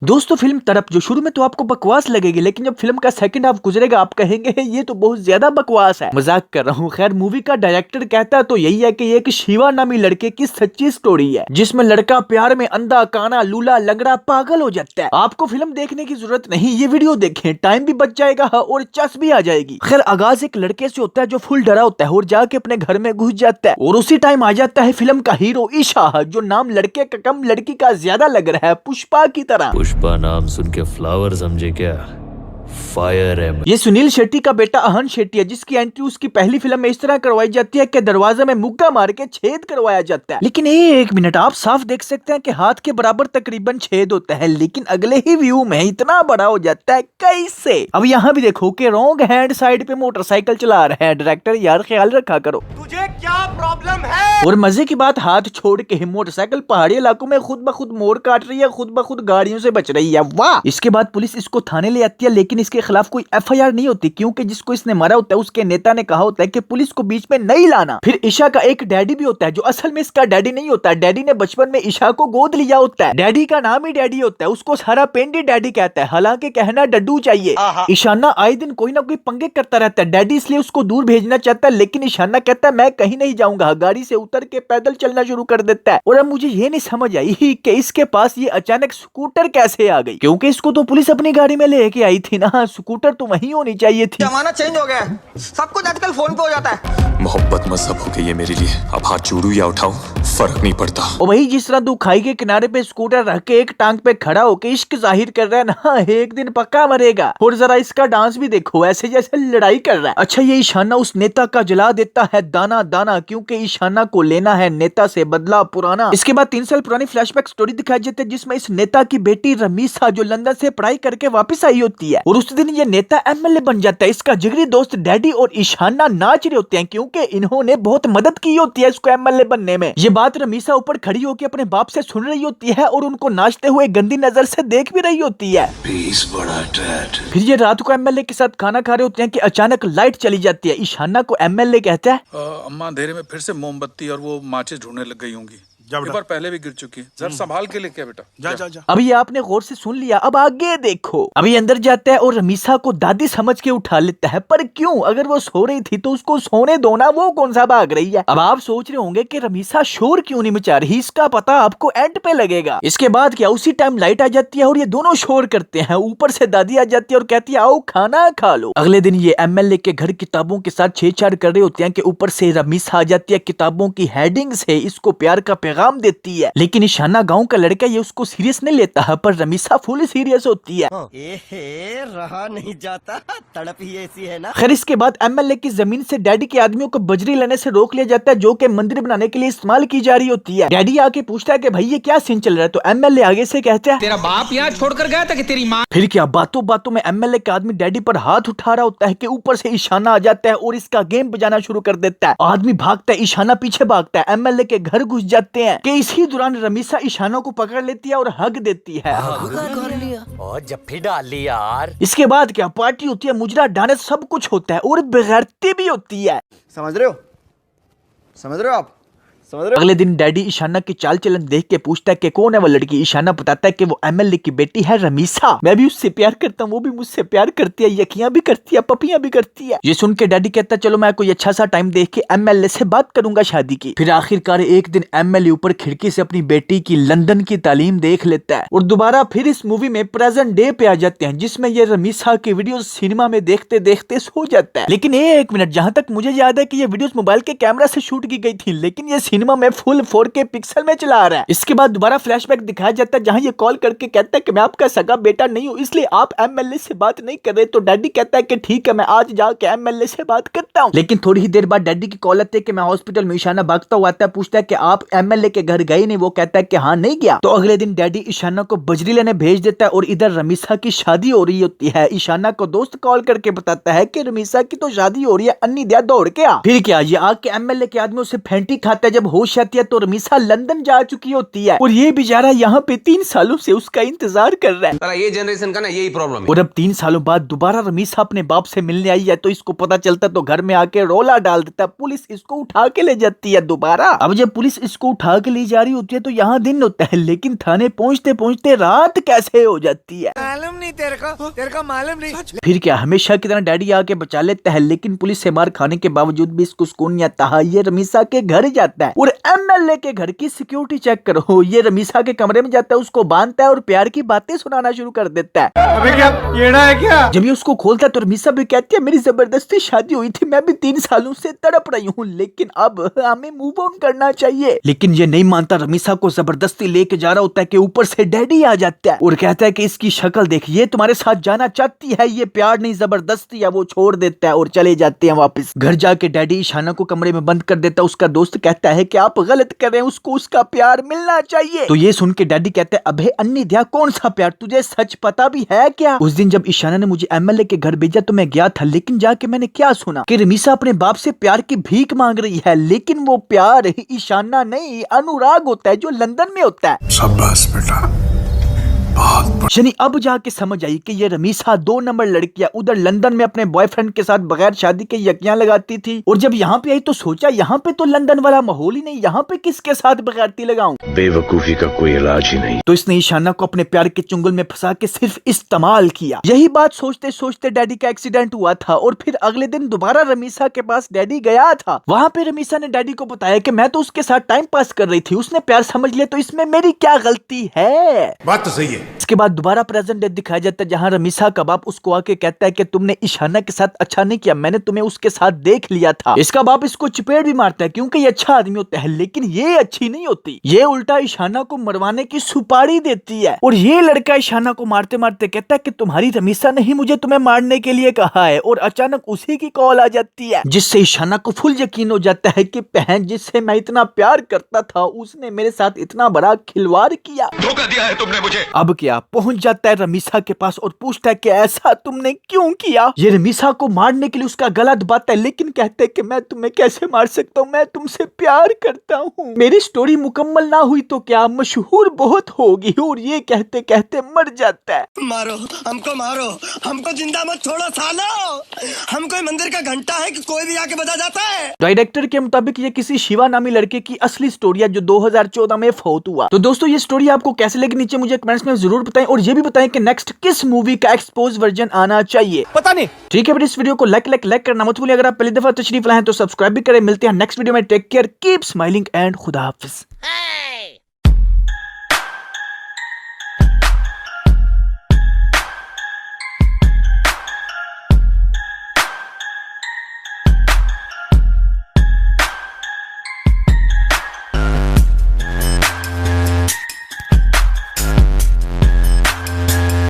दोस्तों फिल्म तड़प जो शुरू में तो आपको बकवास लगेगी, लेकिन जब फिल्म का सेकंड हाफ गुजरेगा आप कहेंगे ये तो बहुत ज्यादा बकवास है। मजाक कर रहा हूँ। खैर मूवी का डायरेक्टर कहता तो यही है कि ये एक शिवा नामी लड़के की सच्ची स्टोरी है, जिसमें लड़का प्यार में अंधा काना लूला लंगड़ा पागल हो जाता है। आपको फिल्म देखने की जरूरत नहीं, ये वीडियो देखें, टाइम भी बच जाएगा और चस भी आ जाएगी। खैर आगाज एक लड़के से होता है जो फुल डरा होता है और जाके अपने घर में घुस जाता है, और उसी टाइम आ जाता है फिल्म का हीरो ईशा, जो नाम लड़के का कम लड़की का ज्यादा लग रहा है, पुष्पा की तरह। पुष्पा नाम सुन के फ्लावर समझे क्या? फायर है। ये सुनील शेट्टी का बेटा अहन शेट्टी है, जिसकी एंट्री उसकी पहली फिल्म में इस तरह करवाई जाती है कि दरवाजे में मुक्का मार के छेद करवाया जाता है। लेकिन एक मिनट, आप साफ देख सकते हैं कि हाथ के बराबर तकरीबन छेद होता है, लेकिन अगले ही व्यू में इतना बड़ा हो जाता है। कैसे? अब यहाँ भी देखो कि रॉन्ग हैंड साइड पे मोटरसाइकिल चला रहा है। डायरेक्टर यार ख्याल रखा करो, तुझे क्या प्रॉब्लम है? और मजे की बात, हाथ छोड़ के मोटरसाइकिल पहाड़ी इलाकों में खुद ब खुद मोड़ काट रही है, खुद ब खुद गाड़ियों से बच रही है। वाह! इसके बाद पुलिस इसको थाने ले आती है, लेकिन इसके खिलाफ कोई एफआईआर नहीं होती, क्योंकि जिसको इसने मारा होता है उसके नेता ने कहा होता है कि पुलिस को बीच में नहीं लाना। फिर ईशा का एक डैडी भी होता है, जो असल में इसका डैडी नहीं होता है। डैडी ने बचपन में ईशा को गोद लिया होता है। डैडी का नाम ही डैडी होता है, उसको सारा पेंडी डैडी कहता है, हालांकि कहना डड्डू चाहिए। ईशाना आए दिन कोई ना कोई पंगे करता रहता है। डैडी इसलिए उसको दूर भेजना चाहता है, लेकिन ईशाना कहता है मैं कहीं नहीं जाऊंगा। गाड़ी से उतर के पैदल चलना शुरू कर देता है। और अब मुझे ये नहीं समझ आई कि इसके पास ये अचानक स्कूटर कैसे आ गई, क्योंकि इसको तो पुलिस अपनी गाड़ी में लेके आई थी ना, स्कूटर तो वहीं होनी चाहिए थी। जमाना चेंज हो गया है, सब कुछ आजकल फोन पे हो जाता है। मोहब्बत मजहब हो गई है मेरे लिए, अब हाथ जोड़ू या उठाऊं फर्क नहीं पड़ता। और वही जिस तरह तू खाई के किनारे पे स्कूटर रख के एक टांग पे खड़ा होके इश्क जाहिर कर रहा है ना, एक दिन पक्का मरेगा। और जरा इसका डांस भी देखो, ऐसे जैसे लड़ाई कर रहा है। अच्छा ये ईशाना उस नेता का जला देता है दाना दाना, क्योंकि ईशाना को लेना है नेता से बदला पुराना। इसके बाद 3 साल पुरानी फ्लैशबैक स्टोरी दिखाई जाती है, जिसमें इस नेता की बेटी रमीसा जो लंदन से पढ़ाई करके वापस आई होती है, और उस दिन ये नेता एमएलए बन जाता है। इसका जिगरी दोस्त डैडी और ईशाना नाच रहे होते हैं, क्योंकि इन्होंने बहुत मदद की होती है इसको एमएलए बनने में। ये बात रमीसा ऊपर खड़ी होकर अपने बाप से सुन रही होती है, और उनको नाचते हुए गंदी नजर से देख भी रही होती है। फिर ये रात को एमएलए के साथ खाना खा रहे होते हैं कि अचानक लाइट चली जाती है। ईशाना को एमएलए कहता है अम्मा अंधेरे में फिर से मोमबत्ती और वो माचिस ढूंढने लग गई होंगी। एक बार पहले भी गिर चुकी है, जरा संभाल के लेके बेटा। जा। अभी आपने गौर से सुन लिया, अब आगे देखो। अभी अंदर जाता है और रमीसा को दादी समझ के उठा लेता है, पर क्यों? अगर वो सो रही थी तो उसको सोने दो ना, वो कौन सा भाग रही है। अब आप सोच रहे होंगे कि रमीसा शोर क्यों नहीं मचा रही, इसका पता आपको एंड पे लगेगा। इसके बाद क्या, उसी टाइम लाइट आ जाती है और ये दोनों शोर करते हैं। ऊपर से दादी आ जाती है और कहती है आओ खाना खा लो। अगले दिन ये एमएलए के घर किताबों के साथ छेड़छाड़ कर रहे होते हैं कि ऊपर से रमीसा आ जाती है, किताबों की हेडिंग से इसको प्यार का पैगाम देती है। लेकिन ईशाना गांव का लड़का ये उसको सीरियस नहीं लेता है, पर रमीसा फुल सीरियस होती है। रहा नहीं जाता, तड़प ही ऐसी है ना। खैर इसके बाद एमएलए की जमीन से डैडी के आदमियों को बजरी लेने से रोक लिया जाता है, जो कि मंदिर बनाने के लिए इस्तेमाल की जा रही होती है। डैडी आके पूछता है कि भाई ये क्या सीन चल रहा है, तो एमएलए आगे से कहता है तेरा बाप यहाँ छोड़कर गया था कि तेरी माँ। फिर क्या, बातों बातों में एमएलए का आदमी डैडी पर हाथ उठा रहा होता है कि ऊपर से ईशाना आ जाता है और इसका गेम बजाना शुरू कर देता है। आदमी भागता है, ईशाना पीछे भागता है, एमएलए के घर घुस जाते हैं कि इसी दौरान रमीसा ईशाना को पकड़ लेती है और हग देती है। और जफ्फी डाल ली यार। इसके बाद क्या, पार्टी होती है, मुजरा डांस सब कुछ होता है, और बेगैरती भी होती है। समझ रहे हो आप? अगले दिन डैडी ईशाना की चाल चलन देख के पूछता है कि कौन है वो लड़की। ईशाना बताता है कि वो एमएलए की बेटी है रमीसा। मैं भी उससे प्यार करता हूँ, वो भी मुझसे प्यार करती है, यकियां भी करती है, पपियां भी करती है। ये सुन के डैडी कहता है चलो मैं कोई अच्छा सा टाइम देख के एमएलए से बात करूंगा शादी की। फिर आखिरकार एक दिन एमएलए ऊपर खिड़की से अपनी बेटी की लंदन की तालीम देख लेता है, और दोबारा फिर इस मूवी में प्रेजेंट डे पे आ जाते हैं, जिसमें ये रमीसा की वीडियो सिनेमा में देखते देखते सो जाता है। लेकिन एक मिनट, जहां तक मुझे याद है कि ये वीडियो मोबाइल के कैमरा से शूट की गई थी, लेकिन ये सिनेमा में फुल 4K पिक्सल में चला रहा है। इसके बाद दोबारा फ्लैशबैक दिखाया जाता है, जहां ये कॉल करके कहता है कि मैं आपका सगा बेटा नहीं हूं, इसलिए आप एमएलए से बात नहीं कर रहे। तो डैडी कहता है कि ठीक है, मैं आज जाके एमएलए से बात करता हूं। लेकिन थोड़ी ही देर बाद डैडी की कॉल आती है कि मैं हॉस्पिटल में। ईशाना भागता हुआ आता है, पूछता है कि आप एमएलए के घर गए नहीं? वो कहता है कि हाँ नहीं गया। तो अगले दिन डैडी ईशाना को बजरी लेने भेज देता है, और इधर रमीसा की शादी हो रही होती है। ईशाना को दोस्त कॉल करके बताता है कि रमीसा की तो शादी हो रही है, अन्नी दिया दौड़ के आ। फिर क्या, ये आके एमएलए के आदमी से फेंटी खाता है। जब जब होश आती है तो रमीसा लंदन जा चुकी होती है और ये बेचारा यहाँ पे 3 सालों से उसका इंतजार कर रहा है। ये जनरेशन का ना यही प्रॉब्लम है। और अब 3 सालों बाद दोबारा रमीसा अपने बाप से मिलने आई है तो इसको पता चलता तो घर में आके रोला डाल देता। पुलिस इसको उठा के ले जाती है दोबारा। अब जब पुलिस इसको उठा के ले जा रही होती है तो यहाँ दिन होता है, लेकिन थाने पहुँचते पहुँचते रात कैसे हो जाती है मालूम नहीं तेरे को मालूम नहीं। फिर क्या हमेशा की तरह डैडी आके बचा लेता है, लेकिन पुलिस से मार खाने के बावजूद भी इसको सुकून नहीं आता। ये रमीसा के घर जाता है और एमएलए के घर की सिक्योरिटी चेक करो। ये रमीसा के कमरे में जाता है, उसको बांधता है और प्यार की बातें सुनाना शुरू कर देता है। अबे क्या येड़ा है क्या? जब ये उसको खोलता है तो रमीसा भी कहती है मेरी जबरदस्ती शादी हुई थी, मैं भी 3 सालों से तड़प रही हूँ, लेकिन अब हमें मूव ऑन करना चाहिए। लेकिन ये नहीं मानता, रमीसा को जबरदस्ती लेके जा रहा होता है कि ऊपर से डैडी आ जाता है और कहता है कि इसकी शक्ल देख, ये तुम्हारे साथ जाना चाहती है, ये प्यार नहीं जबरदस्ती है। वो छोड़ देता है और चले जाते हैं वापस। घर जाके डैडी ईशाना को कमरे में बंद कर देता है। उसका दोस्त कहता है कि आप गलत कर रहे हैं, उसको उसका प्यार मिलना चाहिए। तो ये सुन के डैडी कहते हैं अबे अन्नी दिया, कौन सा प्यार, तुझे सच पता भी है क्या? उस दिन जब ईशाना ने मुझे एमएलए के घर भेजा तो मैं गया था, लेकिन जाके मैंने क्या सुना कि रमीसा अपने बाप से प्यार की भीख मांग रही है, लेकिन वो प्यार ईशाना नहीं अनुराग होता है जो लंदन में होता है। शाबाश बेटा, यानी अब जाके समझ आई कि ये रमीसा 2 नंबर लड़कियां उधर लंदन में अपने बॉयफ्रेंड के साथ बगैर शादी के यकियां लगाती थी, और जब यहाँ पे आई तो सोचा यहाँ पे तो लंदन वाला माहौल ही नहीं, यहाँ पे किसके साथ बगैरती लगाऊं। बेवकूफी का कोई इलाज ही नहीं। तो इसने ईशाना को अपने प्यार के चुंगल में फंसा के सिर्फ इस्तेमाल किया। यही बात सोचते सोचते डैडी का एक्सीडेंट हुआ था और फिर अगले दिन दोबारा रमीसा के पास डैडी गया था। वहाँ पे रमीसा ने डैडी को बताया कि मैं तो उसके साथ टाइम पास कर रही थी, उसने प्यार समझ लिया, तो इसमें मेरी क्या गलती है। बात तो सही है। इसके बाद दोबारा प्रेजेंट डे दिखाया जाता है जहां रमीसा का बाप उसको आके कहता है कि तुमने ईशाना के साथ अच्छा नहीं किया, मैंने तुम्हें उसके साथ देख लिया था। इसका बाप इसको चपेट भी मारता है क्योंकि ये अच्छा आदमी होता है, लेकिन ये अच्छी नहीं होती। ये उल्टा ईशाना को मरवाने की सुपारी देती है और ये लड़का ईशाना को मारते मारते कहता है कि तुम्हारी रमीसा ने ही मुझे तुम्हें मारने के लिए कहा है, और अचानक उसी की कॉल आ जाती है जिससे ईशाना को फुल यकीन हो जाता है कि बहन जिससे मैं इतना प्यार करता था उसने मेरे साथ इतना बड़ा खिलवाड़ किया, धोखा दिया है तुमने मुझे। अब क्या पहुंच जाता है रमीसा के पास और पूछता है कि ऐसा तुमने क्यों किया। ये रमीसा को मारने के लिए उसका गला दबाता है, लेकिन कहते हैं कि मैं तुम्हें कैसे मार सकता हूँ, मैं तुमसे प्यार करता हूँ। मेरी स्टोरी मुकम्मल ना हुई तो क्या, मशहूर बहुत होगी। और ये कहते कहते मर जाता है। मारो हमको जिंदा मत छोड़ो सालो, हम कोई मंदिर का घंटा है कि कोई भी आके बजा जाता है। डायरेक्टर के मुताबिक ये किसी शिवा नामी लड़के की असली स्टोरी है जो 2014 में फौत हुआ। तो दोस्तों ये स्टोरी आपको कैसे लगी नीचे मुझे कमेंट्स में जरूर बताएं, और ये भी बताएं कि नेक्स्ट किस मूवी का एक्सपोज वर्जन आना चाहिए, पता नहीं। ठीक है, फिर इस वीडियो को लाइक करना मत भूलिए। अगर आप पहली दफा तशरीफ लाए हैं तो सब्सक्राइब भी करें। मिलते हैं नेक्स्ट वीडियो में। Take care, keep smiling and खुदा हाफिज।